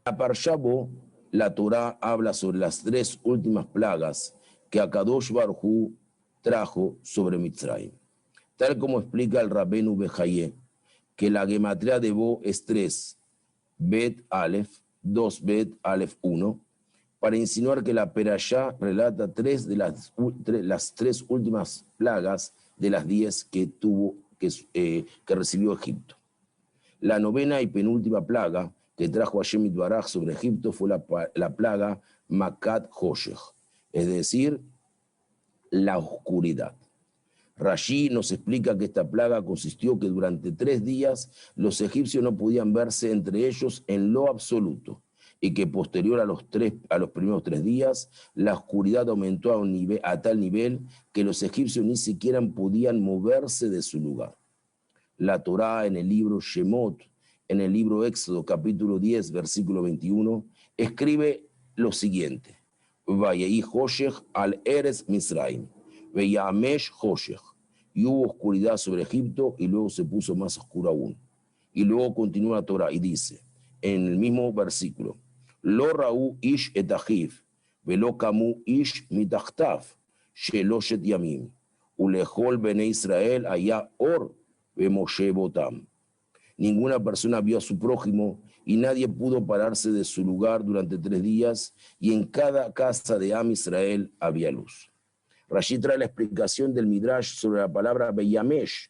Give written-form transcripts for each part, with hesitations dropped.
la Parsha Bo, la Torá habla sobre las 3 últimas plagas que Akadosh Baruj Hu trajo sobre Mitzrayim. Tal como explica el Rabenu Bejaye, que la gematría de Bo es 3, Bet Aleph, 2 Bet Aleph 1, para insinuar que la Perashá relata 3 de las 3 últimas plagas de las 10 que recibió Egipto. La novena y penúltima plaga que trajo Hashem Yitbaraj sobre Egipto fue la plaga Makat Hoshech, es decir, la oscuridad. Rashi nos explica que esta plaga consistió que durante 3 días los egipcios no podían verse entre ellos en lo absoluto, y que posterior a los primeros 3 días, la oscuridad aumentó a tal nivel que los egipcios ni siquiera podían moverse de su lugar. La Torá en el libro Shemot, en el libro Éxodo, capítulo 10, versículo 21, escribe lo siguiente: Vayehi Hoshech al Eretz Misraim, Veyamesh Hoshech, y hubo oscuridad sobre Egipto y luego se puso más oscuro aún. Y luego continúa la Torá y dice, en el mismo versículo, Lo Raú Ish et Achiv, Velo Kamu Ish mitachtav, Sheloshet Yamim, Ulechol Bene Israel Aya Or, Moshe Botam. Ninguna persona vio a su prójimo y nadie pudo pararse de su lugar durante 3 días, y en cada casa de Am Israel había luz. Rashi trae la explicación del Midrash sobre la palabra Beyamesh,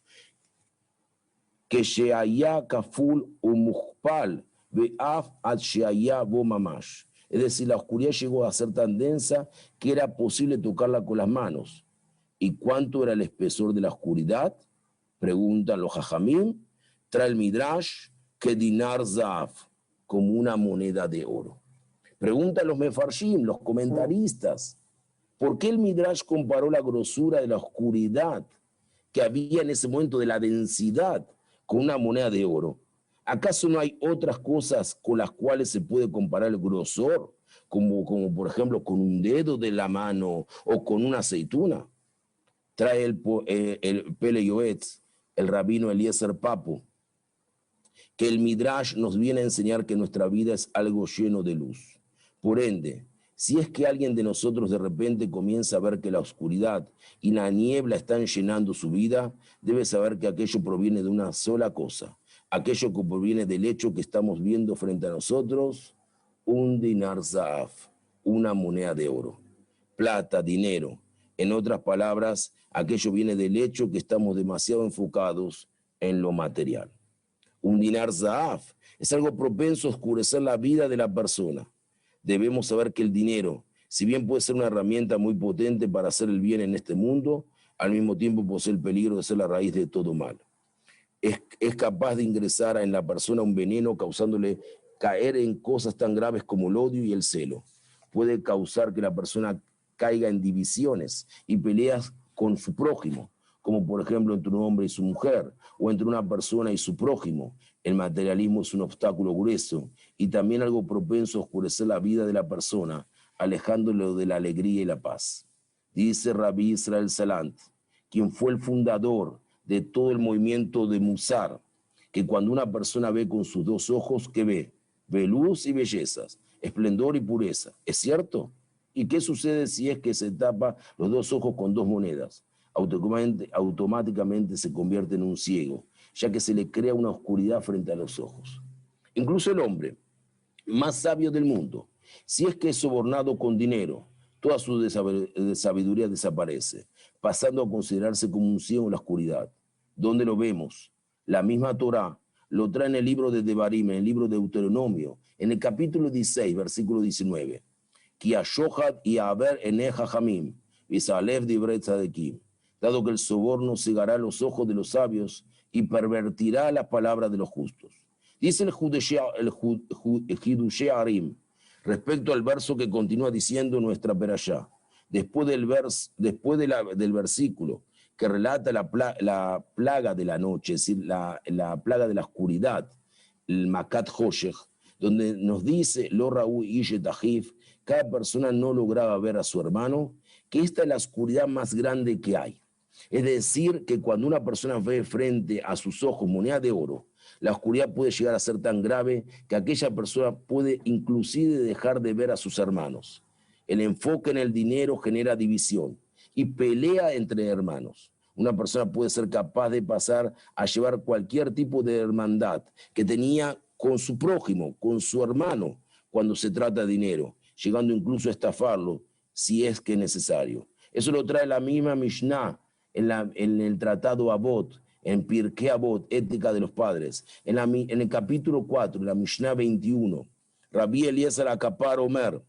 que Sheaya Kaful Umuchpal Be'af Ad Sheaya Bo Mamash. Es decir, la oscuridad llegó a ser tan densa que era posible tocarla con las manos. ¿Y cuánto era el espesor de la oscuridad? Preguntan los Jajamim. Trae el Midrash que dinar Zahav, como una moneda de oro. Preguntan los Mefarshim, los comentaristas, ¿por qué el Midrash comparó la grosura de la oscuridad que había en ese momento, de la densidad, con una moneda de oro? ¿Acaso no hay otras cosas con las cuales se puede comparar el grosor, como por ejemplo con un dedo de la mano o con una aceituna? Trae el Pele Yoetz, el rabino Eliezer Papo, que el Midrash nos viene a enseñar que nuestra vida es algo lleno de luz. Por ende, si es que alguien de nosotros de repente comienza a ver que la oscuridad y la niebla están llenando su vida, debe saber que aquello proviene de una sola cosa, aquello que proviene del hecho que estamos viendo frente a nosotros, un dinar zahav, una moneda de oro, plata, dinero. En otras palabras, aquello viene del hecho que estamos demasiado enfocados en lo material. Un dinar zahav es algo propenso a oscurecer la vida de la persona. Debemos saber que el dinero, si bien puede ser una herramienta muy potente para hacer el bien en este mundo, al mismo tiempo posee el peligro de ser la raíz de todo mal. Es capaz de ingresar en la persona un veneno causándole caer en cosas tan graves como el odio y el celo. Puede causar que la persona caiga en divisiones y peleas con su prójimo, como por ejemplo entre un hombre y su mujer, o entre una persona y su prójimo. El materialismo es un obstáculo grueso y también algo propenso a oscurecer la vida de la persona, alejándolo de la alegría y la paz. Dice Rabbi Israel Salant, quien fue el fundador de todo el movimiento de Musar, que cuando una persona ve con sus 2 ojos, ¿qué ve? Ve luz y bellezas, esplendor y pureza. ¿Es cierto? ¿Y qué sucede si es que se tapa los 2 ojos con 2 monedas? Automáticamente se convierte en un ciego, ya que se le crea una oscuridad frente a los ojos. Incluso el hombre más sabio del mundo, si es que es sobornado con dinero, toda su sabiduría desaparece, pasando a considerarse como un ciego en la oscuridad. ¿Dónde lo vemos? La misma Torá lo trae en el libro de Devarim, en el libro de Deuteronomio, en el capítulo 16, versículo 19. Ki ashohad y haber eneja jamim, visalev divrei tzadekim. Dado que el soborno cegará los ojos de los sabios y pervertirá la palabra de los justos. Dice el Hidushé Arim, respecto al verso que continúa diciendo nuestra perashá, después del versículo que relata la plaga de la noche, es decir, la plaga de la oscuridad, el Makat Hoshech, donde nos dice, Lo Raú Ishet Ahiv, cada persona no lograba ver a su hermano, que esta es la oscuridad más grande que hay. Es decir, que cuando una persona ve frente a sus ojos moneda de oro, La oscuridad puede llegar a ser tan grave que aquella persona puede inclusive dejar de ver a sus hermanos. El enfoque en el dinero genera división y pelea entre hermanos. Una persona puede ser capaz de pasar a llevar cualquier tipo de hermandad que tenía con su prójimo, con su hermano, cuando se trata de dinero, llegando incluso a estafarlo si es que es necesario. Eso lo trae la misma Mishnah en el tratado Avot, en Pirkei Avot, Ética de los Padres. En el capítulo 4, la Mishnah 21, Rabbi Eliezer Akapar Omer,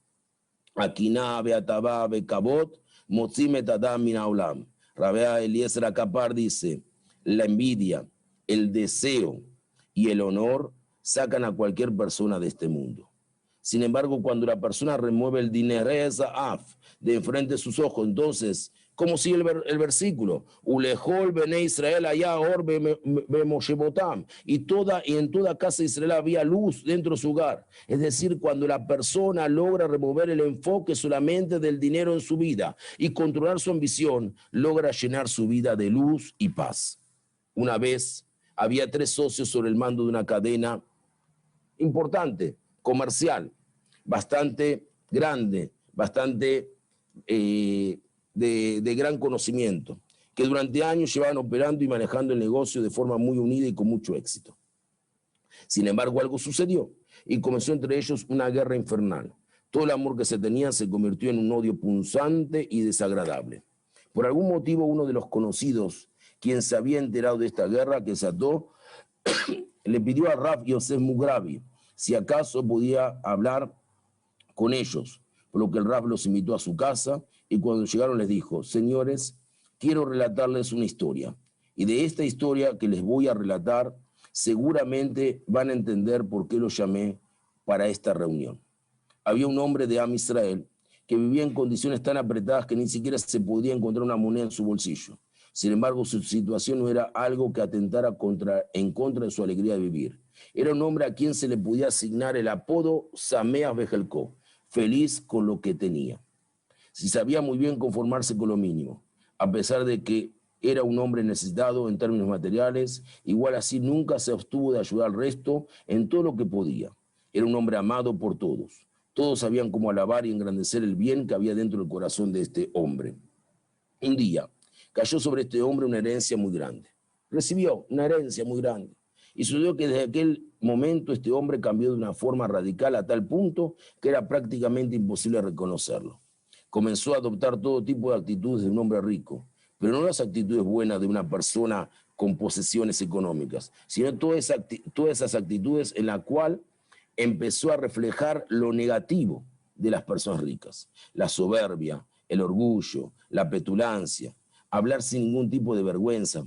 Akiná be'atavá be'kavot, motzim et adam min haolam. Rabbi Eliezer Akapar dice, la envidia, el deseo y el honor sacan a cualquier persona de este mundo. Sin embargo, cuando la persona remueve el dinereza af de enfrente de sus ojos, entonces, ¿cómo sigue el versículo? Ulejol bene Israel allá or bemoshebotam. Y en toda casa de Israel había luz dentro de su hogar. Es decir, cuando la persona logra remover el enfoque solamente del dinero en su vida y controlar su ambición, logra llenar su vida de luz y paz. Una vez había 3 socios sobre el mando de una cadena importante, comercial, bastante grande, bastante de gran conocimiento, que durante años llevaban operando y manejando el negocio de forma muy unida y con mucho éxito. Sin embargo, algo sucedió y comenzó entre ellos una guerra infernal. Todo el amor que se tenían se convirtió en un odio punzante y desagradable. Por algún motivo, uno de los conocidos, quien se había enterado de esta guerra que se ató, le pidió a Rav Yosef Mugravi si acaso podía hablar con ellos, por lo que el Rav los invitó a su casa y cuando llegaron les dijo, señores, quiero relatarles una historia y de esta historia que les voy a relatar seguramente van a entender por qué los llamé para esta reunión. Había un hombre de Am Israel que vivía en condiciones tan apretadas que ni siquiera se podía encontrar una moneda en su bolsillo. Sin embargo, su situación no era algo que atentara en contra de su alegría de vivir. Era un hombre a quien se le podía asignar el apodo Sameach Bejelko, feliz con lo que tenía. Si sabía muy bien conformarse con lo mínimo, a pesar de que era un hombre necesitado en términos materiales, igual así nunca se abstuvo de ayudar al resto en todo lo que podía. Era un hombre amado por todos. Todos sabían cómo alabar y engrandecer el bien que había dentro del corazón de este hombre. Un día cayó sobre este hombre una herencia muy grande. Recibió una herencia muy grande. Y sucedió que desde aquel momento este hombre cambió de una forma radical a tal punto que era prácticamente imposible reconocerlo. Comenzó a adoptar todo tipo de actitudes de un hombre rico, pero no las actitudes buenas de una persona con posesiones económicas, sino todas esas actitudes en la cual empezó a reflejar lo negativo de las personas ricas. La soberbia, el orgullo, la petulancia, hablar sin ningún tipo de vergüenza,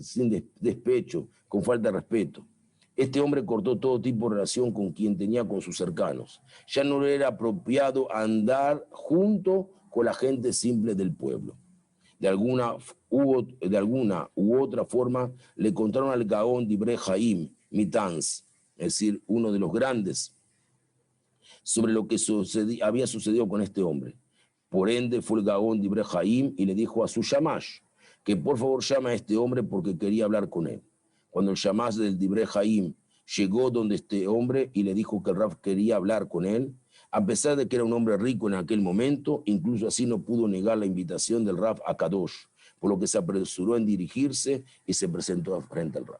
sin despecho, con falta de respeto. Este hombre cortó todo tipo de relación con quien tenía con sus cercanos. Ya no le era apropiado andar junto con la gente simple del pueblo. De alguna u otra forma le contaron al Gaón Divrei Haim Mitans, es decir, uno de los grandes, sobre lo que había sucedido con este hombre. Por ende fue el Gaón Divrei Haim y le dijo a su Shamash que por favor llame a este hombre porque quería hablar con él. Cuando el Shamash del Divrei Haim llegó donde este hombre y le dijo que el Rav quería hablar con él, a pesar de que era un hombre rico en aquel momento, incluso así no pudo negar la invitación del Rav a Kadosh, por lo que se apresuró en dirigirse y se presentó frente al Rav.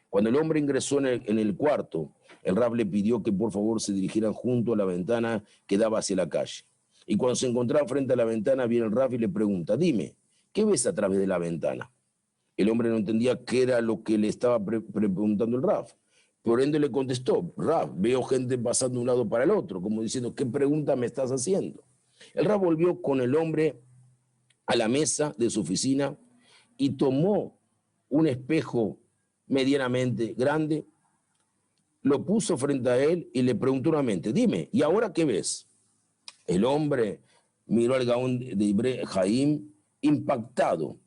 Cuando el hombre ingresó en el cuarto, el Rav le pidió que por favor se dirigieran junto a la ventana que daba hacia la calle. Y cuando se encontraba frente a la ventana, viene el Rav y le pregunta, dime, ¿qué ves a través de la ventana? El hombre no entendía qué era lo que le estaba preguntando el Rav. Por ende le contestó, Rav, veo gente pasando de un lado para el otro, como diciendo, ¿qué pregunta me estás haciendo? El Rav volvió con el hombre a la mesa de su oficina y tomó un espejo medianamente grande, lo puso frente a él y le preguntó nuevamente, dime, ¿y ahora qué ves? El hombre miró al Gaón de Divrei Haim impactado.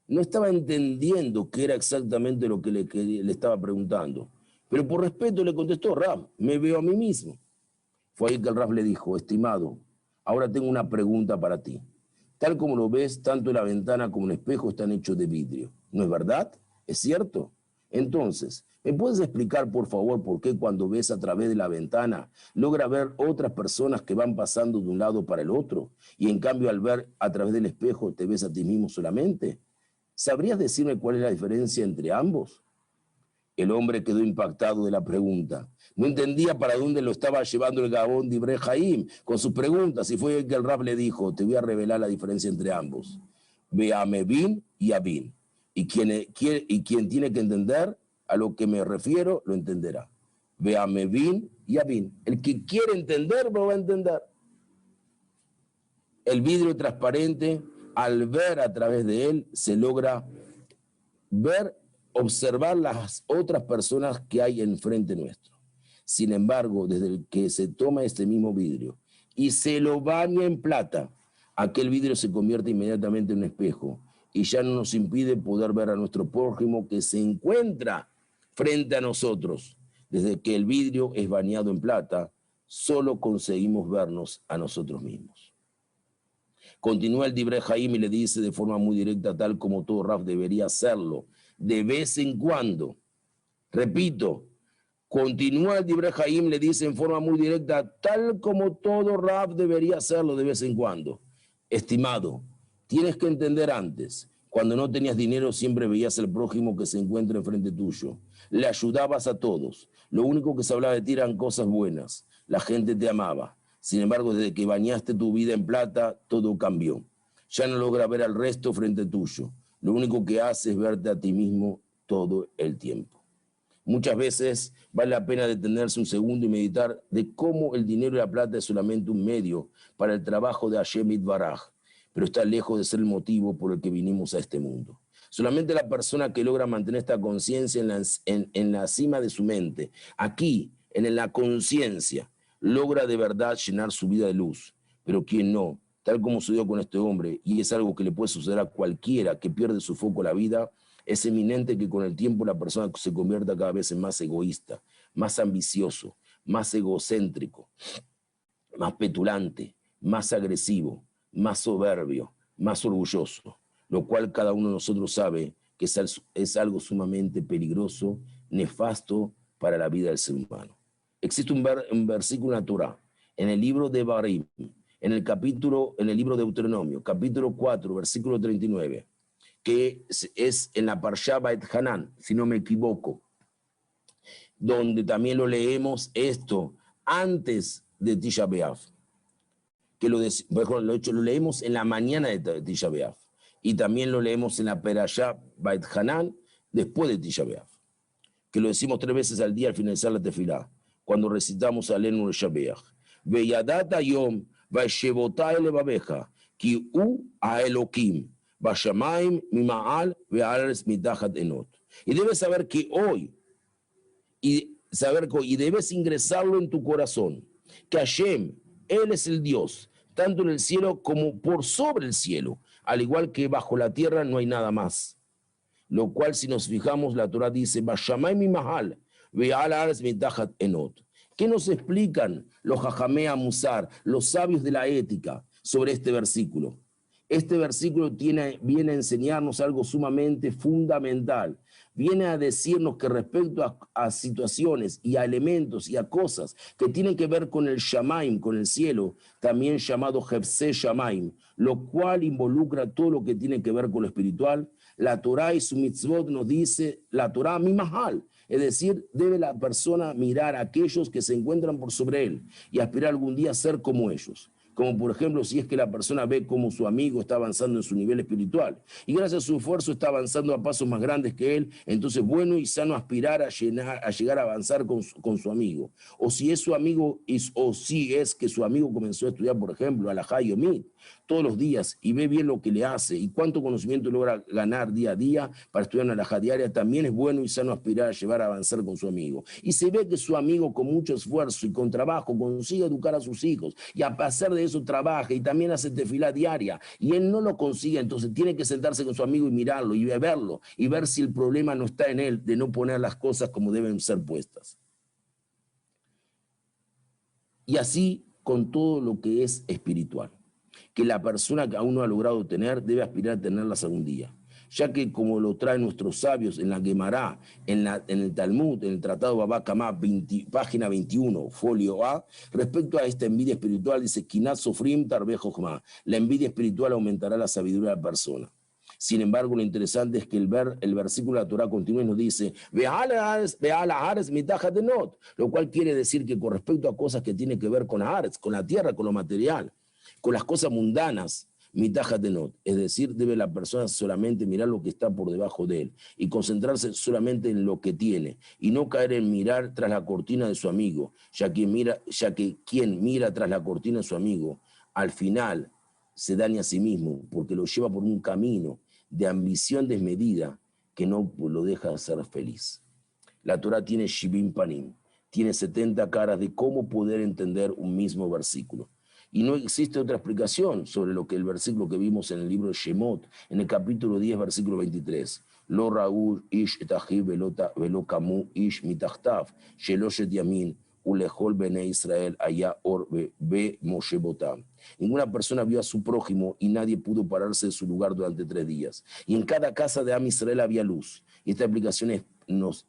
No estaba entendiendo qué era exactamente lo que le estaba preguntando. Pero por respeto le contestó, Rav, me veo a mí mismo. Fue ahí que el Rav le dijo, estimado, ahora tengo una pregunta para ti. Tal como lo ves, tanto la ventana como el espejo están hechos de vidrio. ¿No es verdad? ¿Es cierto? Entonces, ¿me puedes explicar, por favor, por qué cuando ves a través de la ventana logra ver otras personas que van pasando de un lado para el otro y en cambio al ver a través del espejo te ves a ti mismo solamente? ¿Sabrías decirme cuál es la diferencia entre ambos? El hombre quedó impactado de la pregunta. No entendía para dónde lo estaba llevando el Gabón de Ibrahim Jaim con sus preguntas y fue que el Rab le dijo, te voy a revelar la diferencia entre ambos. Ve a Mevin y a Bin. Y quien tiene que entender a lo que me refiero, lo entenderá. Ve a Mevin y a Bin. El que quiere entender, lo va a entender. El vidrio transparente, al ver a través de él, se logra ver, observar las otras personas que hay enfrente nuestro. Sin embargo, desde el que se toma este mismo vidrio y se lo baña en plata, aquel vidrio se convierte inmediatamente en un espejo y ya no nos impide poder ver a nuestro prójimo que se encuentra frente a nosotros. Desde que el vidrio es bañado en plata, solo conseguimos vernos a nosotros mismos. Continúa el Divrei Jaim y le dice de forma muy directa, tal como todo Raf debería hacerlo, de vez en cuando. Repito, continúa el Divrei Jaim, le dice en forma muy directa, tal como todo Raf debería hacerlo de vez en cuando. Estimado, tienes que entender antes, cuando no tenías dinero siempre veías al prójimo que se encuentra enfrente tuyo. Le ayudabas a todos. Lo único que se hablaba de ti eran cosas buenas. La gente te amaba. Sin embargo, desde que bañaste tu vida en plata, todo cambió. Ya no logra ver al resto frente tuyo. Lo único que hace es verte a ti mismo todo el tiempo. Muchas veces vale la pena detenerse un segundo y meditar de cómo el dinero y la plata es solamente un medio para el trabajo de Hashem Yitbaraj, pero está lejos de ser el motivo por el que vinimos a este mundo. Solamente la persona que logra mantener esta conciencia en la cima de su mente, aquí, en la conciencia, logra de verdad llenar su vida de luz. Pero quien no, tal como sucedió con este hombre, y es algo que le puede suceder a cualquiera que pierde su foco en la vida, es eminente que con el tiempo la persona se convierta cada vez en más egoísta, más ambicioso, más egocéntrico, más petulante, más agresivo, más soberbio, más orgulloso, lo cual cada uno de nosotros sabe que es algo sumamente peligroso, nefasto para la vida del ser humano. Existe un versículo en la Torá, en el libro de Barim, en el libro de Deuteronomio, capítulo 4, versículo 39, que es en la Parsha Beit Hanan, si no me equivoco, donde también lo leemos esto antes de Tisha B'Av, que lo leemos en la mañana de Tisha B'Av, y también lo leemos en la Parashá Beit Hanan después de Tisha B'Av, que lo decimos 3 veces al día al finalizar la tefilá, cuando recitamos Alenu Shabeach. Veyadat Yom Vashevotá Elevabeja, Ki U a Elohim, Vashamaim Mima'al Ve'ares Mitachat Enot. Y debes saber que hoy, y debes ingresarlo en tu corazón, que Hashem, Él es el Dios, tanto en el cielo como por sobre el cielo, al igual que bajo la tierra no hay nada más. Lo cual, si nos fijamos, la Torah dice, Bashamay mi mahal, ve'al haaretz mitachat enot. ¿Qué nos explican los Jajamea Musar, los sabios de la ética, sobre este versículo? Este versículo viene a enseñarnos algo sumamente fundamental. Viene a decirnos que respecto a situaciones y a elementos y a cosas que tienen que ver con el Shamaim, con el cielo, también llamado Hefse Shamaim, lo cual involucra todo lo que tiene que ver con lo espiritual. La Torah y su mitzvot nos dice, la Torah mi mahal, es decir, debe la persona mirar a aquellos que se encuentran por sobre él y aspirar algún día a ser como ellos. Como por ejemplo, si es que la persona ve cómo su amigo está avanzando en su nivel espiritual y gracias a su esfuerzo está avanzando a pasos más grandes que él, entonces bueno y sano aspirar a llegar a avanzar con su amigo. O si es su amigo, o si es que su amigo comenzó a estudiar, por ejemplo, a la Hayomit todos los días y ve bien lo que le hace y cuánto conocimiento logra ganar día a día para estudiar una alajá diaria, también es bueno y sano aspirar a llevar a avanzar con su amigo. Y se ve que su amigo con mucho esfuerzo y con trabajo consigue educar a sus hijos y a pesar de eso trabaja y también hace tefilá diaria y él no lo consigue, entonces tiene que sentarse con su amigo y mirarlo y verlo y ver si el problema no está en él de no poner las cosas como deben ser puestas. Y así con todo lo que es espiritual, que la persona que aún no ha logrado tener debe aspirar a tenerlas algún día. ya que como lo traen nuestros sabios en la Gemara, en el Talmud, en el Tratado Baba Kamá, página 21, folio A, respecto a esta envidia espiritual, dice, Kinat Sofrim Tarbe Jochma, la envidia espiritual aumentará la sabiduría de la persona. Sin embargo, lo interesante es que el versículo de la Torah continúa y nos dice, lo cual quiere decir que con respecto a cosas que tienen que ver con Haaretz, con la tierra, con lo material, con las cosas mundanas, es decir, debe la persona solamente mirar lo que está por debajo de él y concentrarse solamente en lo que tiene y no caer en mirar tras la cortina de su amigo, ya que quien mira tras la cortina de su amigo, al final se daña a sí mismo porque lo lleva por un camino de ambición desmedida que no lo deja ser feliz. La Torah tiene Shivim Panim, tiene 70 caras de cómo poder entender un mismo versículo. Y no existe otra explicación sobre lo que el versículo que vimos en el libro de Shemot, en el capítulo 10, versículo 23. Lo ra'u ish et achiv velo kamu ish mitachtav, sheloshet yamin, ulechol bene Israel allá or be Moshe botam. Ninguna persona vio a su prójimo y nadie pudo pararse de su lugar durante 3 días. Y en cada casa de Am Israel había luz. Y esta explicación nos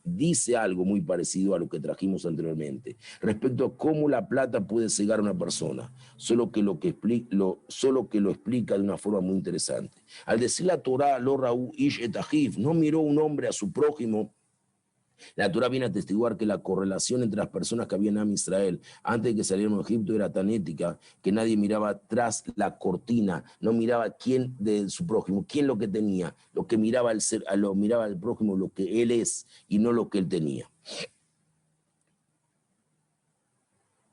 dice algo muy parecido a lo que trajimos anteriormente, respecto a cómo la plata puede cegar a una persona, solo que lo explica de una forma muy interesante. Al decir la Torah, lo ra'u ish et achiv, no miró un hombre a su prójimo. La Torah viene a atestiguar que la correlación entre las personas que había en Am Israel antes de que salieran de Egipto era tan ética que nadie miraba tras la cortina, no miraba quién de su prójimo, quién lo que tenía, lo que miraba lo miraba al prójimo, lo que él es y no lo que él tenía.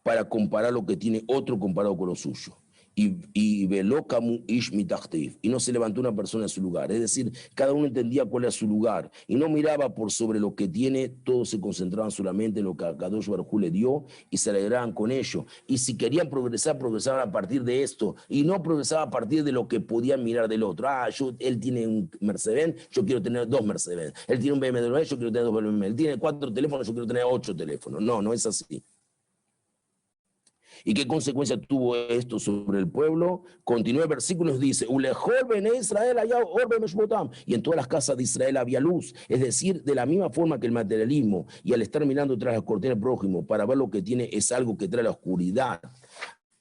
Para comparar lo que tiene otro comparado con lo suyo. Y velokamu ish mitachtiv, y no se levantó una persona en su lugar, es decir, cada uno entendía cuál era su lugar y no miraba por sobre lo que tiene, todos se concentraban solamente en lo que Akadosh Baruj Hu le dio y se alegraban con ello, y si querían progresar, progresaban a partir de esto y no progresaban a partir de lo que podían mirar del otro. Él tiene un Mercedes, yo quiero tener 2 Mercedes, él tiene un BMW, yo quiero tener 2 BMW, él tiene 4 teléfonos, yo quiero tener 8 teléfonos. No es así. ¿Y qué consecuencia tuvo esto sobre el pueblo? Continúa el versículo, nos dice, y en todas las casas de Israel había luz, es decir, de la misma forma que el materialismo, y al estar mirando tras la cortina del prójimo para ver lo que tiene, es algo que trae la oscuridad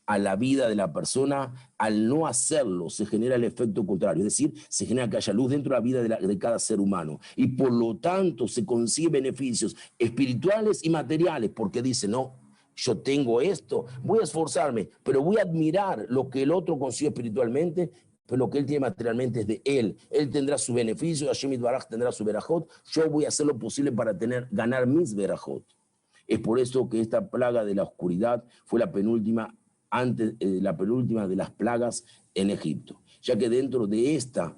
a la vida de la persona. Al no hacerlo se genera el efecto contrario, es decir, se genera que haya luz dentro de la vida de cada ser humano y por lo tanto se consigue beneficios espirituales y materiales, porque dice, no, yo tengo esto, voy a esforzarme, pero voy a admirar lo que el otro consigue espiritualmente, pero lo que él tiene materialmente es de él. Él tendrá su beneficio, Hashem Yitbaraj tendrá su verajot, yo voy a hacer lo posible para ganar mis verajot. Es por eso que esta plaga de la oscuridad fue la penúltima de las plagas en Egipto, ya que dentro de esta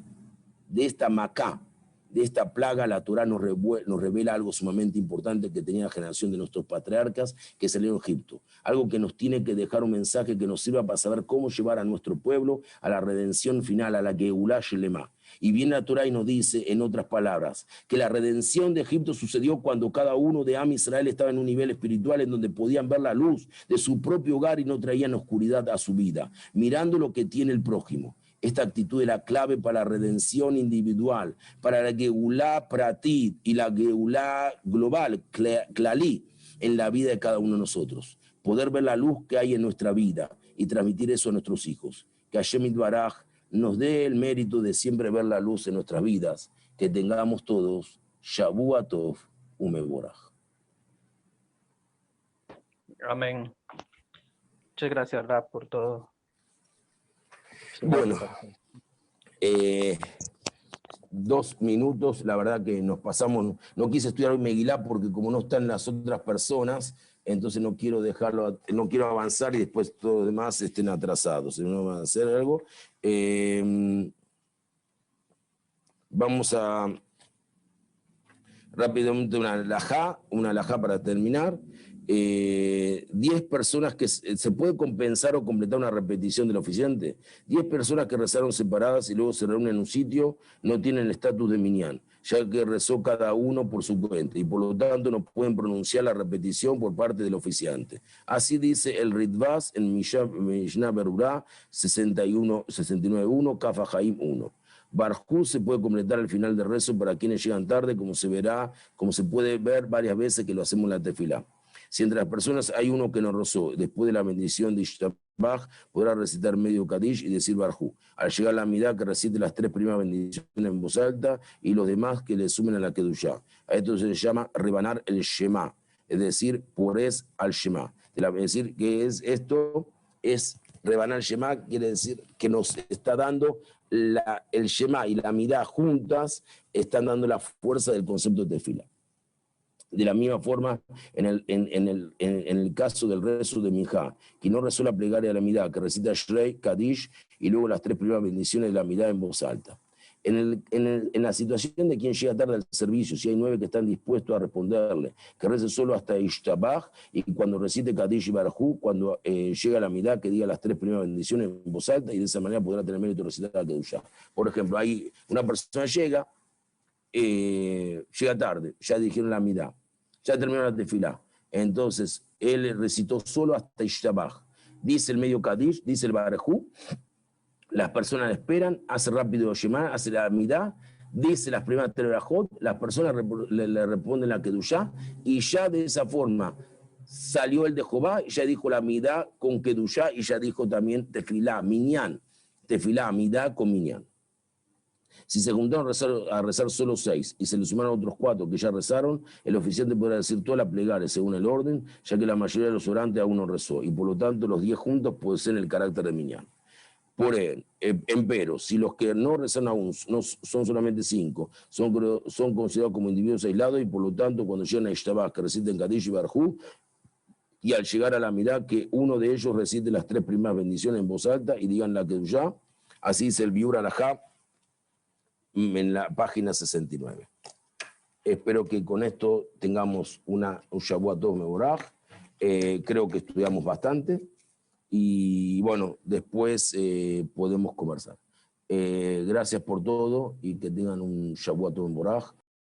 macá, de esta plaga, la Torah nos revela algo sumamente importante que tenía la generación de nuestros patriarcas que salieron de Egipto. Algo que nos tiene que dejar un mensaje que nos sirva para saber cómo llevar a nuestro pueblo a la redención final, a la Geulá Shelema. Y viene la Torah y nos dice, en otras palabras, que la redención de Egipto sucedió cuando cada uno de Am Israel estaba en un nivel espiritual en donde podían ver la luz de su propio hogar y no traían oscuridad a su vida, mirando lo que tiene el prójimo. Esta actitud es la clave para la redención individual, para la Geulá Pratit y la Geulá global, Klali, en la vida de cada uno de nosotros. Poder ver la luz que hay en nuestra vida y transmitir eso a nuestros hijos. Que Hashem Yitbaraj nos dé el mérito de siempre ver la luz en nuestras vidas. Que tengamos todos Shavua Tov Umeboraj. Amén. Muchas gracias, Rab, por todo. Bueno, 2 minutos, la verdad que nos pasamos, no quise estudiar hoy Megilá porque como no están las otras personas, entonces no quiero no quiero avanzar y después todos los demás estén atrasados, si no van a hacer algo. Vamos a rápidamente una alajá para terminar. 10 personas que se puede compensar o completar una repetición del oficiante. 10 personas que rezaron separadas y luego se reúnen en un sitio no tienen el estatus de minyan, ya que rezó cada uno por su cuenta y por lo tanto no pueden pronunciar la repetición por parte del oficiante. Así dice el Ritbaz en Mishnah Berurá 69.1, Kaf HaChaim 1. Barjú se puede completar al final del rezo para quienes llegan tarde, como se puede ver varias veces que lo hacemos en la tefilá. Si entre las personas hay uno que no rezó, después de la bendición de Ishtabaj, podrá recitar medio Kadish y decir Barjú. Al llegar a la Amidá, que recite las 3 primeras bendiciones en voz alta y los demás que le sumen a la Kedushá. A esto se le llama rebanar el Shema, es decir, purez al Shema. Es decir, que esto es rebanar el Shema, quiere decir que nos está dando el Shema y la Amidá juntas, están dando la fuerza del concepto de tefila. De la misma forma, en el caso del rezo de Minjá, que no rezó la plegaria de la Amidá, que recita Shrei, Kadish y luego las 3 primeras bendiciones de la Amidá en voz alta. En la situación de quien llega tarde al servicio, si hay 9 que están dispuestos a responderle, que rece solo hasta Ishtabaj, y cuando recite Kadish y Barjú, cuando llega a la Amidá, que diga las 3 primeras bendiciones en voz alta, y de esa manera podrá tener mérito de recitar la Kedushá. Por ejemplo, ahí una persona llega tarde, ya dijeron la Amidá, ya terminó la tefilá, entonces él recitó solo hasta Ishtabaj, dice el medio Kadish, dice el Barjú, las personas le esperan, hace rápido Shema, hace la Amidá, dice las primeras 3 brajot, las personas le responden la Kedushá, y ya de esa forma salió el de Jehová, ya dijo la Amidá con Kedushá, y ya dijo también tefilá, minyan, tefilá, Amidá con minyan. Si se juntaron a rezar solo 6 y se le sumaron otros 4 que ya rezaron, el oficiante podrá decir toda la plegaria según el orden, ya que la mayoría de los orantes aún no rezó, y por lo tanto los 10 juntos pueden ser el carácter de minyan. Empero, si los que no rezan aún no son solamente 5, son considerados como individuos aislados, y por lo tanto cuando llegan a Ishtabaj, que reciten Kadish y Barjú, y al llegar a la Amidá, que uno de ellos recite las 3 primeras bendiciones en voz alta y digan la Kedushá, así dice el Biur Alajá en la página 69. Espero que con esto tengamos un Shavuot Tov Mevoraj. Creo que estudiamos bastante y bueno, después podemos conversar. Gracias por todo y que tengan un Shavuot Tov Mevoraj.